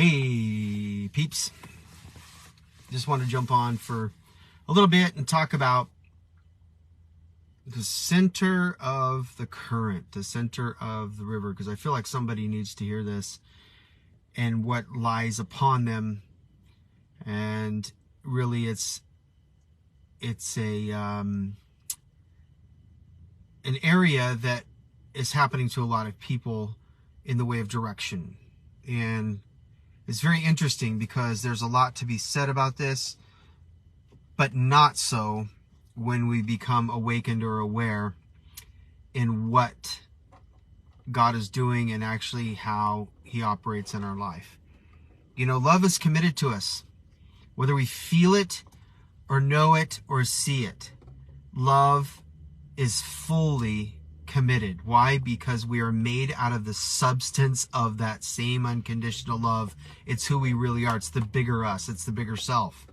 Hey peeps, just want to jump on for a little bit and talk about the center of the current, the center of the river, because I feel like somebody needs to hear this and what lies upon them. And really it's an area that is happening to a lot of people in the way of direction. And it's very interesting because there's a lot to be said about this, but not so when we become awakened or aware in what God is doing and actually how He operates in our life. You know, love is committed to us. Whether we feel it or know it or see it, love is fully committed. Why? Because we are made out of the substance of that same unconditional love. It's who we really are. It's the bigger us. It's the bigger self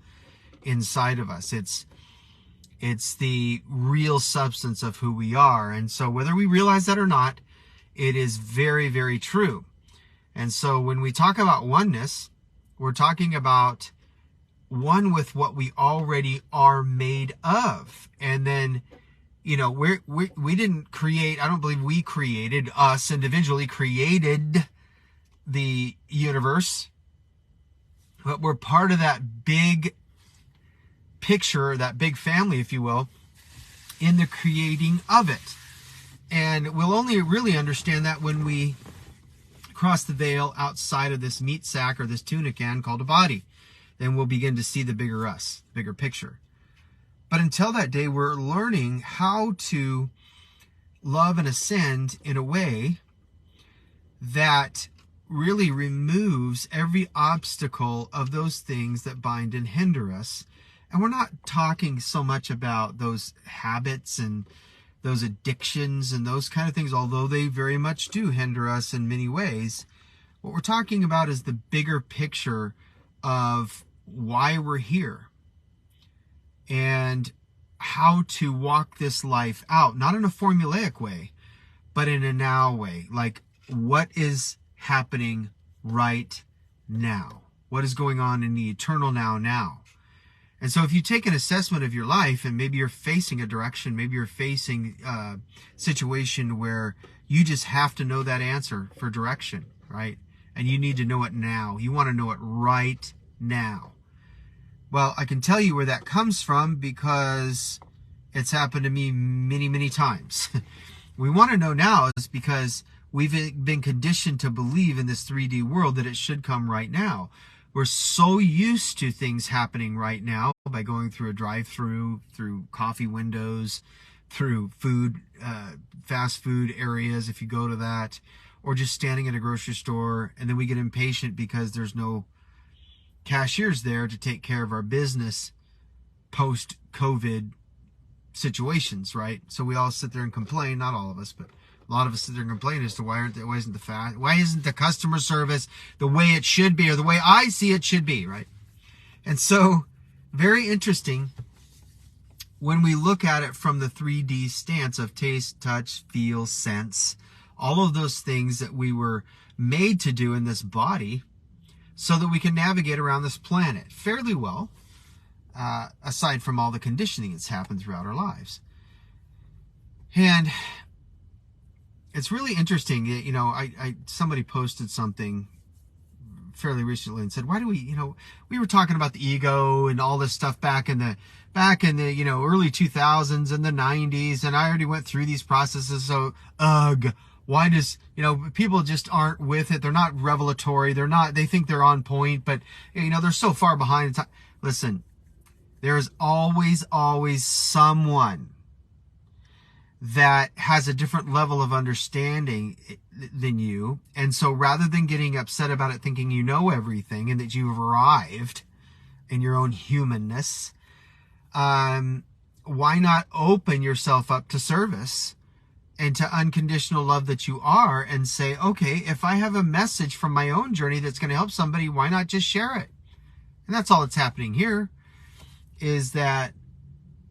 inside of us. It's the real substance of who we are. And so whether we realize that or not, it is very, very true. And so when we talk about oneness, we're talking about one with what we already are made of. And then, you know, we didn't create, I don't believe we created, us individually created the universe, but we're part of that big picture, that big family, if you will, in the creating of it. And we'll only really understand that when we cross the veil outside of this meat sack or this tuna can called a body. Then we'll begin to see the bigger us, bigger picture. But until that day, we're learning how to love and ascend in a way that really removes every obstacle of those things that bind and hinder us. And we're not talking so much about those habits and those addictions and those kind of things, although they very much do hinder us in many ways. What we're talking about is the bigger picture of why we're here and how to walk this life out, not in a formulaic way, but in a now way. Like, what is happening right now? What is going on in the eternal now? And so if you take an assessment of your life and maybe you're facing a direction, maybe you're facing a situation where you just have to know that answer for direction, right? And you need to know it now. You want to know it right now. Well, I can tell you where that comes from because it's happened to me many, many times. We want to know now is because we've been conditioned to believe in this 3D world that it should come right now. We're so used to things happening right now by going through a drive-through, through coffee windows, through food, fast food areas, if you go to that, or just standing at a grocery store, and then we get impatient because there's no cashiers there to take care of our business post-COVID situations, right? So we all sit there and complain, not all of us, but a lot of us sit there and complain as to why isn't the customer service the way it should be, or the way I see it should be, right? And so, very interesting when we look at it from the 3D stance of taste, touch, feel, sense, all of those things that we were made to do in this body, so that we can navigate around this planet fairly well, aside from all the conditioning that's happened throughout our lives. And it's really interesting, you know, somebody posted something fairly recently and said, why do we were talking about the ego and all this stuff back in the early 2000s and the 90s, and I already went through these processes, so why does, people just aren't with it. They're not revelatory. They think they're on point, but, they're so far behind. Listen, there is always someone that has a different level of understanding than you. And so rather than getting upset about it, thinking you know everything and that you've arrived in your own humanness, why not open yourself up to service and to unconditional love that you are, and say, okay, if I have a message from my own journey that's going to help somebody, why not just share it? And that's all that's happening here, is that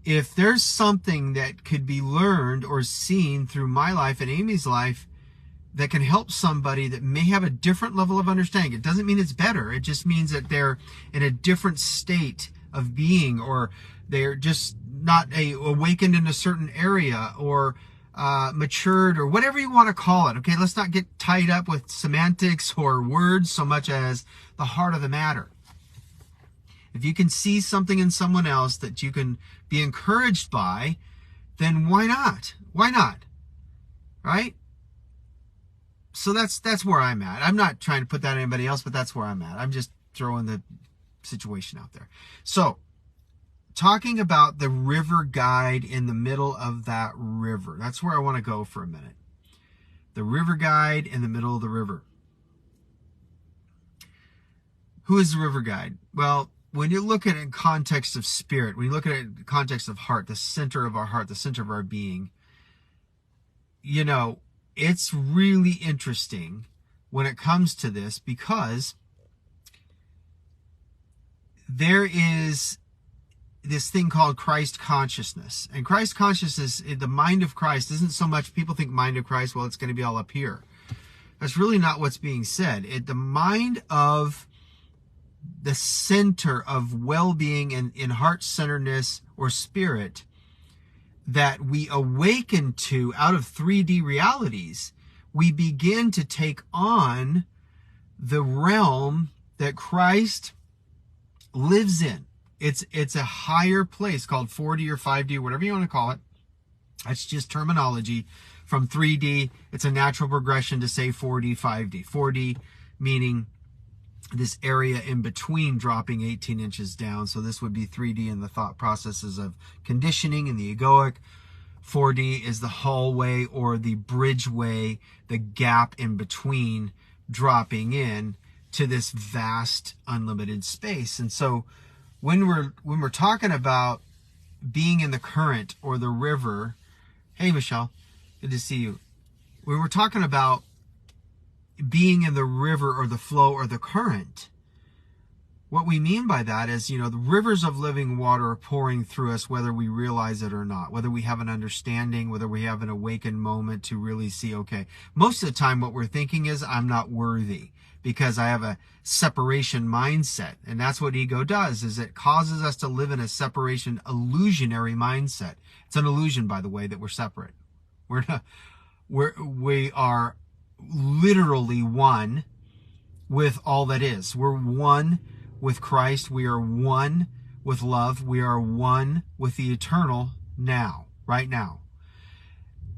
if there's something that could be learned or seen through my life and Amy's life that can help somebody that may have a different level of understanding. It doesn't mean it's better. It just means that they're in a different state of being, or they're just not awakened in a certain area, or matured, or whatever you want to call it. Okay, let's not get tied up with semantics or words so much as the heart of the matter. If you can see something in someone else that you can be encouraged by, then why not? Why not? Right? So that's where I'm at. I'm not trying to put that on anybody else, but that's where I'm at. I'm just throwing the situation out there. So, talking about the river guide in the middle of that river. That's where I want to go for a minute. The river guide in the middle of the river. Who is the river guide? Well, when you look at it in context of spirit, when you look at it in context of heart, the center of our heart, the center of our being, you know, it's really interesting when it comes to this, because there is this thing called Christ consciousness. And Christ consciousness, the mind of Christ, isn't so much, people think mind of Christ, well, it's going to be all up here. That's really not what's being said. The mind of the center of well-being and in heart-centeredness or spirit that we awaken to out of 3D realities, we begin to take on the realm that Christ lives in. It's a higher place called 4D or 5D, whatever you want to call it. That's just terminology. From 3D, it's a natural progression to say 4D, 5D. 4D meaning this area in between dropping 18 inches down. So this would be 3D in the thought processes of conditioning and the egoic. 4D is the hallway or the bridgeway, the gap in between dropping in to this vast unlimited space. And so when we're talking about being in the current or the river, hey Michelle, good to see you. When we're talking about being in the river or the flow or the current, what we mean by that is, you know, the rivers of living water are pouring through us whether we realize it or not, whether we have an understanding, whether we have an awakened moment to really see, okay, most of the time what we're thinking is, I'm not worthy because I have a separation mindset. And that's what ego does, is it causes us to live in a separation, illusionary mindset. It's an illusion, by the way, that we're separate. We are literally one with all that is. We're one with Christ. We are one with love. We are one with the eternal now, right now.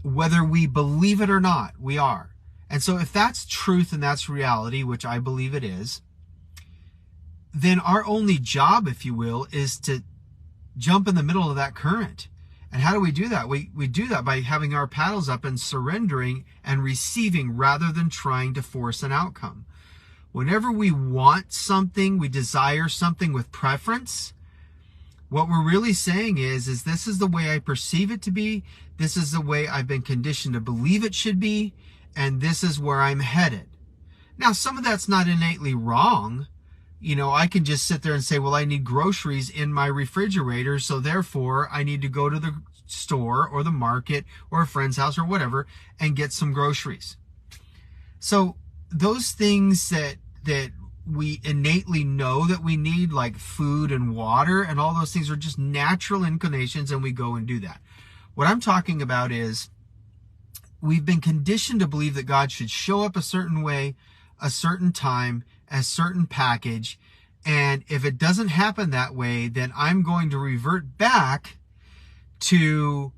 Whether we believe it or not, we are. And so if that's truth and that's reality, which I believe it is, then our only job, if you will, is to jump in the middle of that current. And how do we do that? We do that by having our paddles up and surrendering and receiving rather than trying to force an outcome. Whenever we want something, we desire something with preference, what we're really saying is this is the way I perceive it to be, this is the way I've been conditioned to believe it should be, and this is where I'm headed. Now, some of that's not innately wrong. You know, I can just sit there and say, well, I need groceries in my refrigerator, so therefore I need to go to the store or the market or a friend's house or whatever and get some groceries. So those things that we innately know that we need, like food and water and all those things, are just natural inclinations, and we go and do that. What I'm talking about is we've been conditioned to believe that God should show up a certain way, a certain time, a certain package, and if it doesn't happen that way, then I'm going to revert back to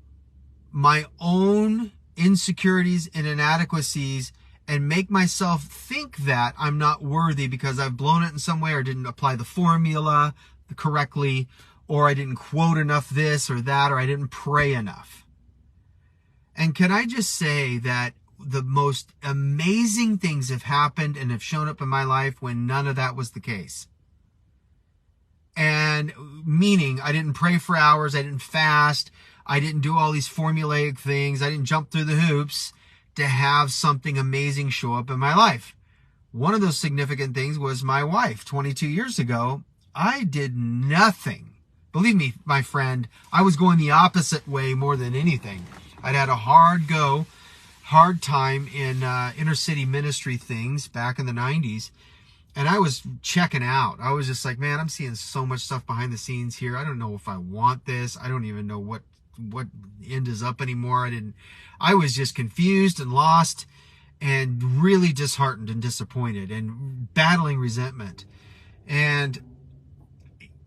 my own insecurities and inadequacies and make myself think that I'm not worthy because I've blown it in some way, or didn't apply the formula correctly, or I didn't quote enough this or that, or I didn't pray enough. And can I just say that the most amazing things have happened and have shown up in my life when none of that was the case. And meaning I didn't pray for hours, I didn't fast, I didn't do all these formulaic things, I didn't jump through the hoops to have something amazing show up in my life. One of those significant things was my wife. 22 years ago, I did nothing. Believe me, my friend, I was going the opposite way more than anything. I'd had a hard hard time in inner city ministry things back in the 90s. And I was checking out. I was just like, man, I'm seeing so much stuff behind the scenes here. I don't know if I want this. I don't even know what end is up anymore. I was just confused and lost and really disheartened and disappointed and battling resentment. And,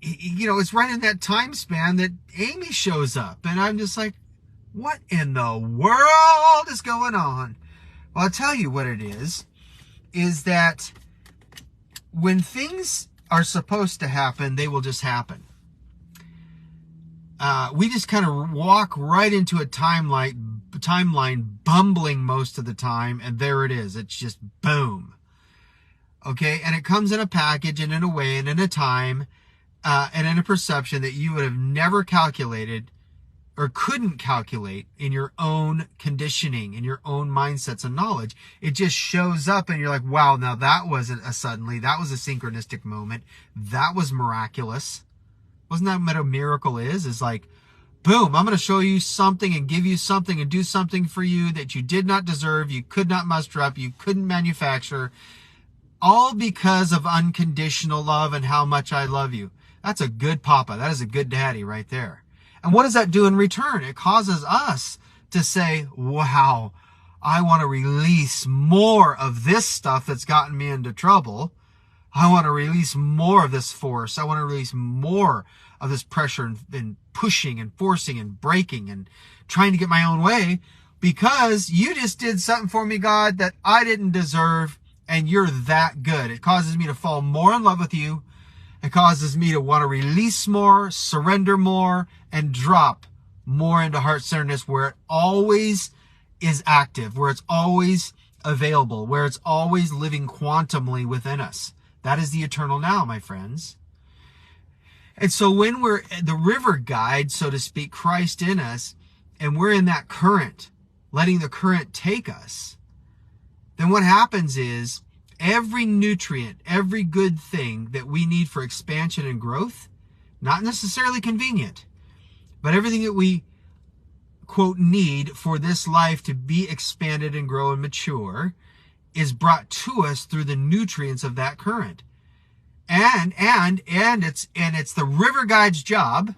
you know, it's right in that time span that Amy shows up. And I'm just like, what in the world is going on? Well, I'll tell you what it is that when things are supposed to happen, they will just happen. We just kind of walk right into a timeline bumbling most of the time, and there it is. It's just boom. Okay, and it comes in a package and in a way and in a time and in a perception that you would have never calculated or couldn't calculate in your own conditioning, in your own mindsets and knowledge. It just shows up and you're like, wow, now that wasn't a suddenly, that was a synchronistic moment. That was miraculous. Wasn't that what a miracle is? Is like, boom, I'm going to show you something and give you something and do something for you that you did not deserve, you could not muster up, you couldn't manufacture, all because of unconditional love and how much I love you. That's a good papa. That is a good daddy right there. And what does that do in return? It causes us to say, wow, I want to release more of this stuff that's gotten me into trouble. I want to release more of this force. I want to release more of this pressure and pushing and forcing and breaking and trying to get my own way because you just did something for me, God, that I didn't deserve, and you're that good. It causes me to fall more in love with you. It causes me to want to release more, surrender more, and drop more into heart-centeredness, where it always is active, where it's always available, where it's always living quantumly within us. That is the eternal now, my friends. And so when we're the river guide, so to speak, Christ in us, and we're in that current, letting the current take us, then what happens is every nutrient, every good thing that we need for expansion and growth, not necessarily convenient, but everything that we, quote, need for this life to be expanded and grow and mature is brought to us through the nutrients of that current. And it's the river guide's job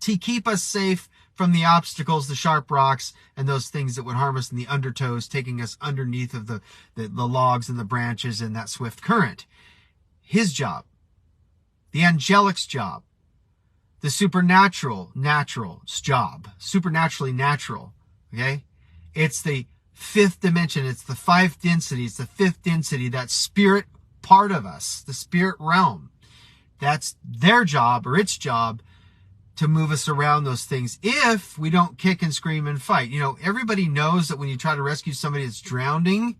to keep us safe from the obstacles, the sharp rocks, and those things that would harm us in the undertows, taking us underneath of the logs and the branches in that swift current. His job, the angelic's job, the natural's job, supernaturally natural, okay? It's the fifth dimension, it's the fifth density, that spirit part of us, the spirit realm. That's their job, or its job, to move us around those things if we don't kick and scream and fight. You know, everybody knows that when you try to rescue somebody that's drowning,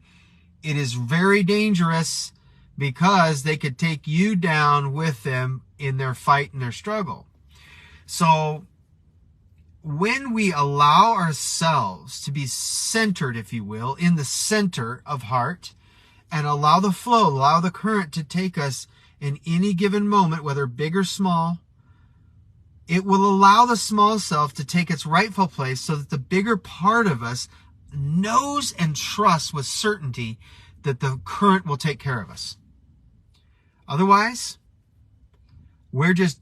it is very dangerous because they could take you down with them in their fight and their struggle. So when we allow ourselves to be centered, if you will, in the center of heart, and allow the flow, allow the current to take us in any given moment, whether big or small, it will allow the small self to take its rightful place so that the bigger part of us knows and trusts with certainty that the current will take care of us. Otherwise, we're just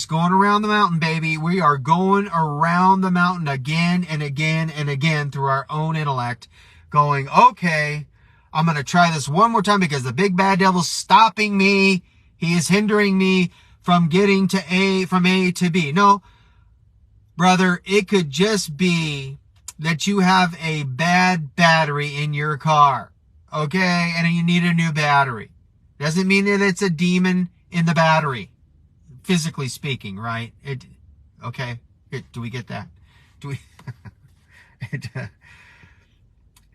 going around the mountain, baby. We are going around the mountain again and again and again through our own intellect, going, okay, I'm going to try this one more time because the big bad devil's stopping me. He is hindering me from getting from A to B. No, brother, it could just be that you have a bad battery in your car, okay? And you need a new battery. Doesn't mean that it's a demon in the battery, physically speaking, right? Okay? Do we get that? Do we?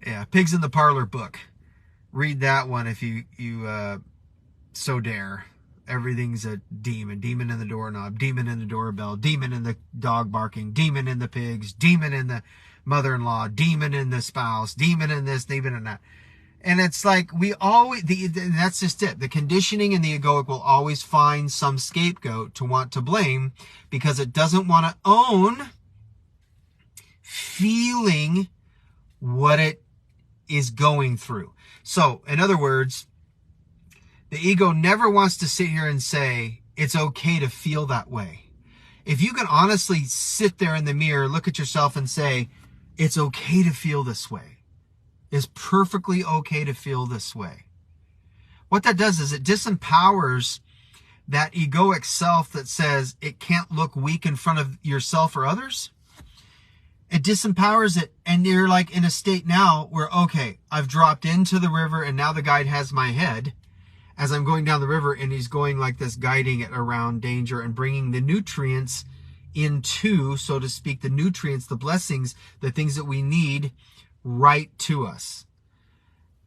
Yeah, Pigs in the Parlor book. Read that one if you so dare. Everything's a demon. Demon in the doorknob, demon in the doorbell, demon in the dog barking, demon in the pigs, demon in the mother-in-law, demon in the spouse, demon in this, demon in that. And it's like that's just it. The conditioning and the egoic will always find some scapegoat to want to blame because it doesn't want to own feeling what it is going through. So, in other words, the ego never wants to sit here and say, it's okay to feel that way. If you can honestly sit there in the mirror, look at yourself and say, it's okay to feel this way. It's perfectly okay to feel this way. What that does is it disempowers that egoic self that says it can't look weak in front of yourself or others. It disempowers it, and you're like in a state now where, okay, I've dropped into the river and now the guide has my head as I'm going down the river, and he's going like this, guiding it around danger and bringing the nutrients into, so to speak, the nutrients, the blessings, the things that we need right to us.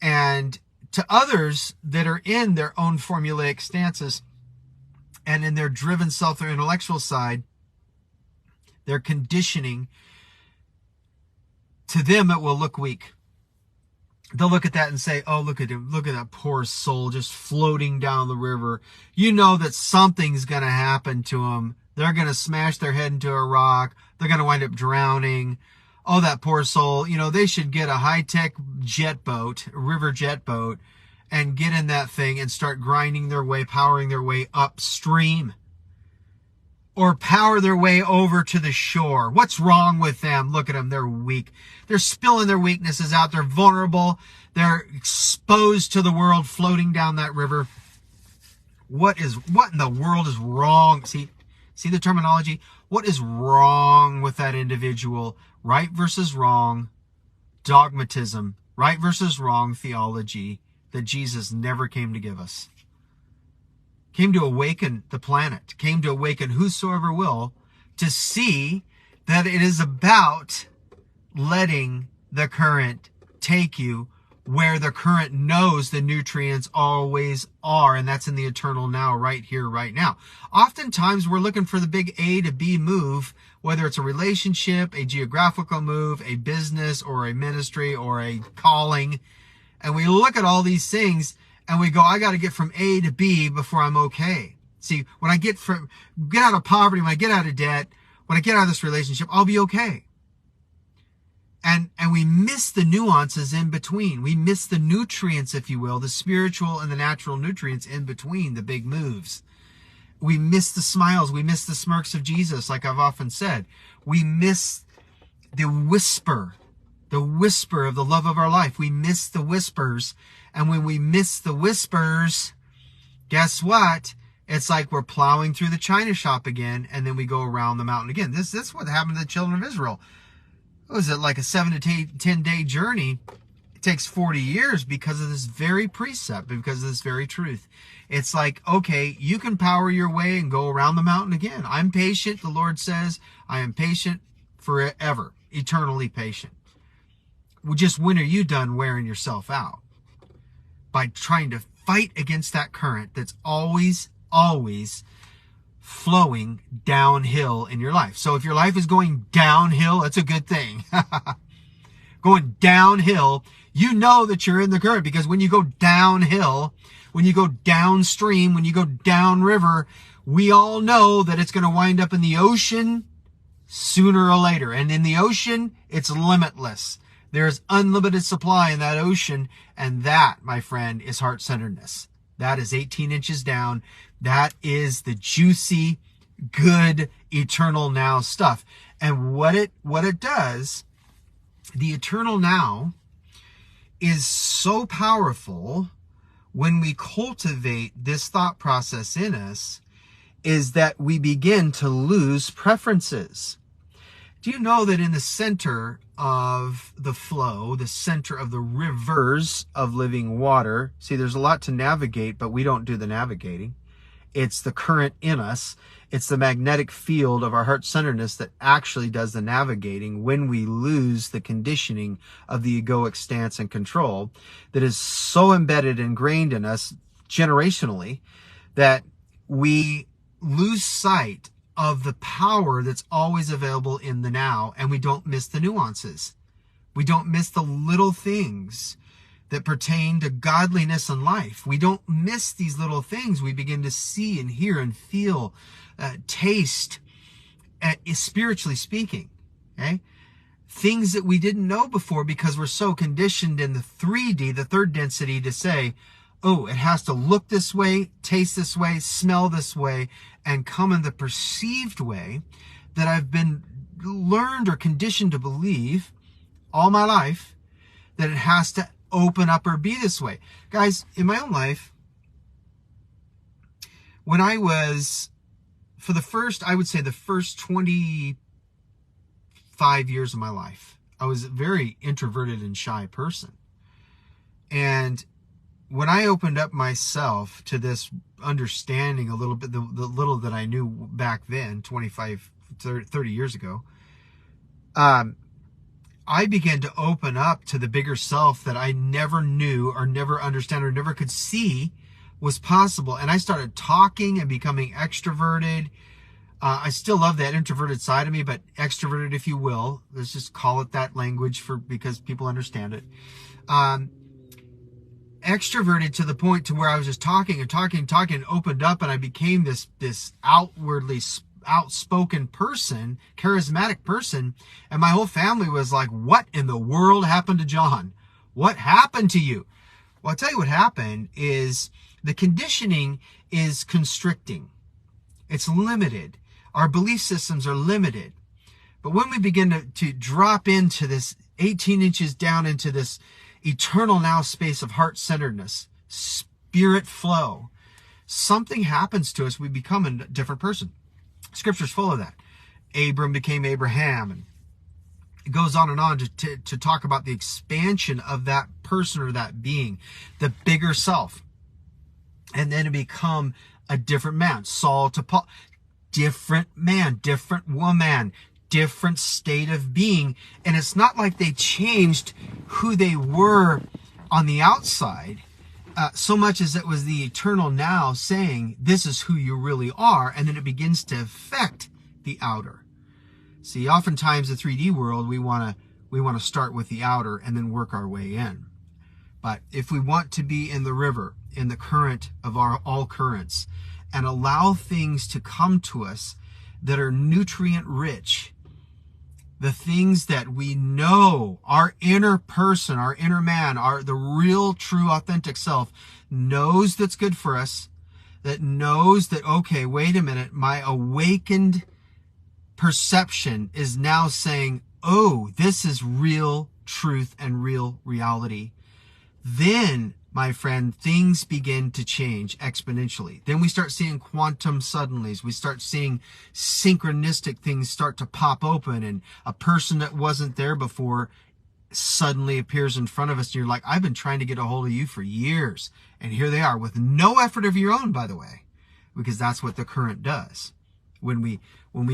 And to others that are in their own formulaic stances and in their driven self, their intellectual side, their conditioning, to them it will look weak. They'll look at that and say, oh, look at him. Look at that poor soul just floating down the river. You know that something's going to happen to them. They're going to smash their head into a rock. They're going to wind up drowning. Oh, that poor soul. You know, they should get a high-tech jet boat, a river jet boat, and get in that thing and start grinding their way, powering their way upstream. Or power their way over to the shore. What's wrong with them? Look at them. They're weak. They're spilling their weaknesses out. They're vulnerable. They're exposed to the world floating down that river. What in the world is wrong? See the terminology? What is wrong with that individual? Right versus wrong dogmatism. Right versus wrong theology that Jesus never came to give us. Came to awaken the planet, came to awaken whosoever will, to see that it is about letting the current take you where the current knows the nutrients always are, and that's in the eternal now, right here, right now. Oftentimes, we're looking for the big A to B move, whether it's a relationship, a geographical move, a business, or a ministry, or a calling, and we look at all these things, and we go, I got to get from A to B before I'm okay. See, when I get out of poverty, when I get out of debt, when I get out of this relationship, I'll be okay. And we miss the nuances in between. We miss the nutrients, if you will, the spiritual and the natural nutrients in between the big moves. We miss the smiles. We miss the smirks of Jesus, like I've often said. We miss the whisper of the love of our life. We miss the whispers. And when we miss the whispers, guess what? It's like we're plowing through the china shop again, and then we go around the mountain again. This is what happened to the children of Israel. Was it like a 7 to 10 day journey? It takes 40 years because of this very precept, because of this very truth. It's like, okay, you can power your way and go around the mountain again. I'm patient, the Lord says. I am patient forever, eternally patient. Well, just when are you done wearing yourself out? By trying to fight against that current that's always flowing downhill in your life. So if your life is going downhill, that's a good thing. Going downhill, you know that you're in the current, because when you go downhill, when you go downstream, when you go downriver, we all know that it's going to wind up in the ocean sooner or later. And in the ocean, it's limitless. There's unlimited supply in that ocean, and that, my friend, is heart-centeredness. That is 18 inches down. That is the juicy, good, eternal now stuff. And what it does, the eternal now, is so powerful when we cultivate this thought process in us, is that we begin to lose preferences. Do you know that in the center of the flow, the center of the rivers of living water, see, there's a lot to navigate, but we don't do the navigating. It's the current in us. It's the magnetic field of our heart-centeredness that actually does the navigating when we lose the conditioning of the egoic stance and control that is so embedded, ingrained in us generationally, that we lose sight of the power that's always available in the now, and we don't miss the nuances. We don't miss the little things that pertain to godliness and life. We don't miss these little things. We begin to see and hear and feel, taste, spiritually speaking. Okay? things that we didn't know before because we're so conditioned in the 3D, the third density, to say, oh, it has to look this way, taste this way, smell this way, and come in the perceived way that I've been learned or conditioned to believe all my life, that it has to open up or be this way. Guys, in my own life, when I was, for the first, I would say the first 25 years of my life, I was a very introverted and shy person. And when I opened up myself to this understanding a little bit, the little that I knew back then, 25, 30 years ago, I began to open up to the bigger self that I never knew or never understand or never could see was possible. And I started talking and becoming extroverted. I still love that introverted side of me, but extroverted, if you will. Let's just call it that language because people understand it. Extroverted to the point to where I was just talking and opened up, and I became this outwardly outspoken person, charismatic person, and my whole family was like, what in the world happened to John? What happened to you? Well, I'll tell you what happened is the conditioning is constricting. It's limited. Our belief systems are limited. But when we begin to drop into this 18 inches down into this eternal now space of heart-centeredness, spirit flow, something happens to us. We become a different person. Scripture's full of that. Abram became Abraham, and it goes on and on to talk about the expansion of that person or that being, the bigger self, and then to become a different man. Saul to Paul, different man, different woman, different state of being. And it's not like they changed who they were on the outside, so much as it was the eternal now saying, this is who you really are. And then it begins to affect the outer. See, oftentimes the 3D world, we want to start with the outer and then work our way in. But if we want to be in the river, in the current of all currents, and allow things to come to us that are nutrient rich, the things that we know, our inner person, our inner man, the real, true, authentic self knows that's good for us, that knows that, okay, wait a minute, my awakened perception is now saying, oh, this is real truth and real reality. Then, my friend, things begin to change exponentially. Then we start seeing quantum suddenlies. We start seeing synchronistic things start to pop open, and a person that wasn't there before suddenly appears in front of us, and you're like, I've been trying to get a hold of you for years. And here they are with no effort of your own, by the way, because that's what the current does. When we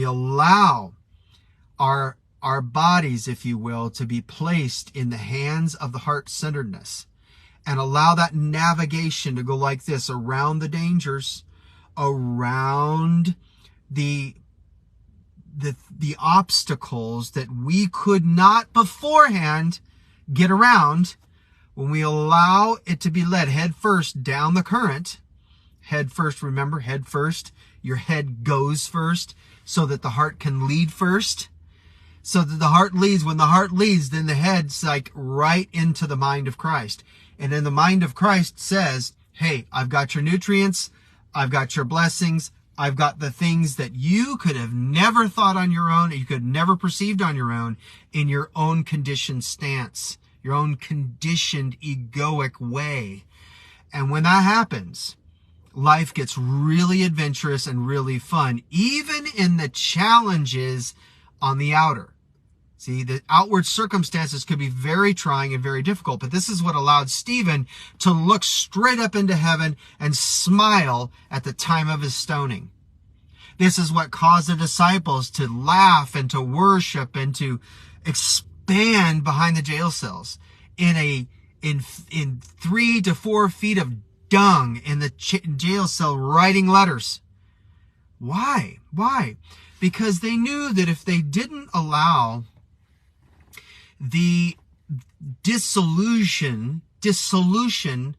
allow our bodies, if you will, to be placed in the hands of the heart-centeredness, and allow that navigation to go like this around the dangers, around the obstacles that we could not beforehand get around. When we allow it to be led head first down the current, head first, remember, head first, your head goes first so that the heart can lead first. So that the heart leads. When the heart leads, then the head's like right into the mind of Christ. And then the mind of Christ says, hey, I've got your nutrients. I've got your blessings. I've got the things that you could have never thought on your own, you could never perceived on your own, in your own conditioned stance, your own conditioned egoic way. And when that happens, life gets really adventurous and really fun, even in the challenges on the outer. See, the outward circumstances could be very trying and very difficult, but this is what allowed Stephen to look straight up into heaven and smile at the time of his stoning. This is what caused the disciples to laugh and to worship and to expand behind the jail cells in 3 to 4 feet of dung in the jail cell, writing letters. Why? Because they knew that if they didn't allow the dissolution, dissolving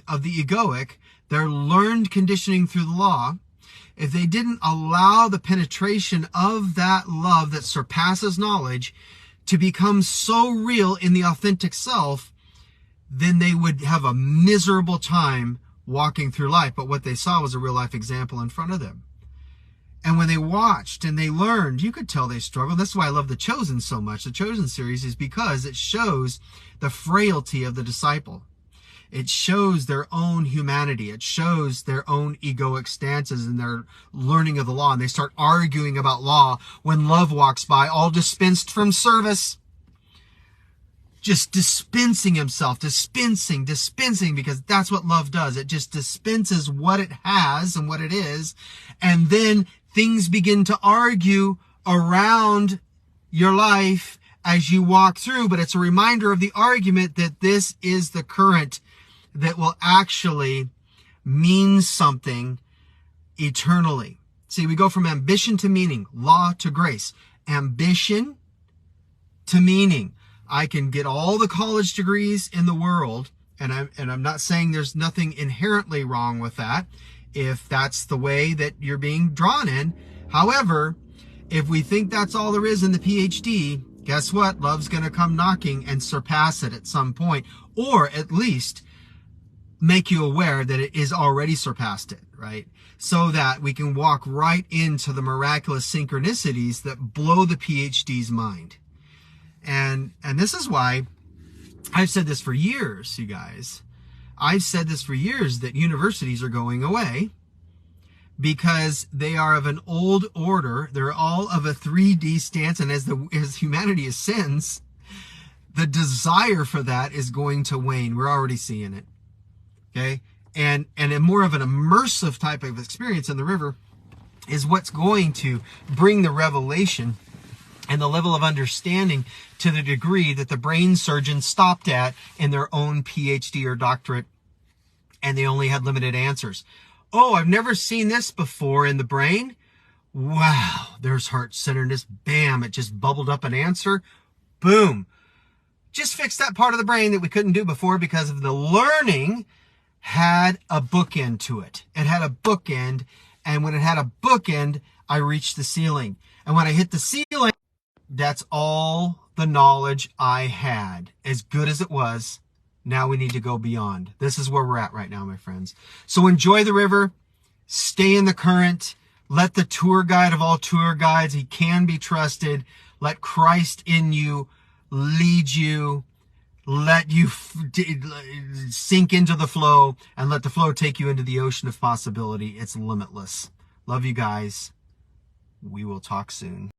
of the egoic, their learned conditioning through the law, if they didn't allow the penetration of that love that surpasses knowledge to become so real in the authentic self, then they would have a miserable time walking through life. But what they saw was a real life example in front of them. And when they watched and they learned, you could tell they struggled. That's why I love The Chosen so much. The Chosen series is because it shows the frailty of the disciple. It shows their own humanity. It shows their own egoic stances and their learning of the law. And they start arguing about law when love walks by, all dispensed from service. Just dispensing himself, dispensing, because that's what love does. It just dispenses what it has and what it is. And then things begin to argue around your life as you walk through. But it's a reminder of the argument that this is the current that will actually mean something eternally. See, we go from ambition to meaning, law to grace, ambition to meaning. I can get all the college degrees in the world, and I'm not saying there's nothing inherently wrong with that, if that's the way that you're being drawn in. However, if we think that's all there is in the PhD, guess what? Love's going to come knocking and surpass it at some point, or at least make you aware that it is already surpassed it, right? So that we can walk right into the miraculous synchronicities that blow the PhD's mind. And this is why I've said this for years, you guys. I've said this for years, that universities are going away because they are of an old order. They're all of a 3D stance. And as humanity ascends, the desire for that is going to wane. We're already seeing it. Okay. And a more of an immersive type of experience in the river is what's going to bring the revelation and the level of understanding to the degree that the brain surgeons stopped at in their own PhD or doctorate, and they only had limited answers. Oh, I've never seen this before in the brain. Wow, there's heart-centeredness. Bam, it just bubbled up an answer. Boom. Just fix that part of the brain that we couldn't do before because of the learning had a bookend to it. It had a bookend, and when it had a bookend, I reached the ceiling. And when I hit the ceiling, that's all the knowledge I had. As good as it was, now we need to go beyond. This is where we're at right now, my friends. So enjoy the river. Stay in the current. Let the tour guide of all tour guides, he can be trusted. Let Christ in you lead you. Let you sink into the flow, and let the flow take you into the ocean of possibility. It's limitless. Love you guys. We will talk soon.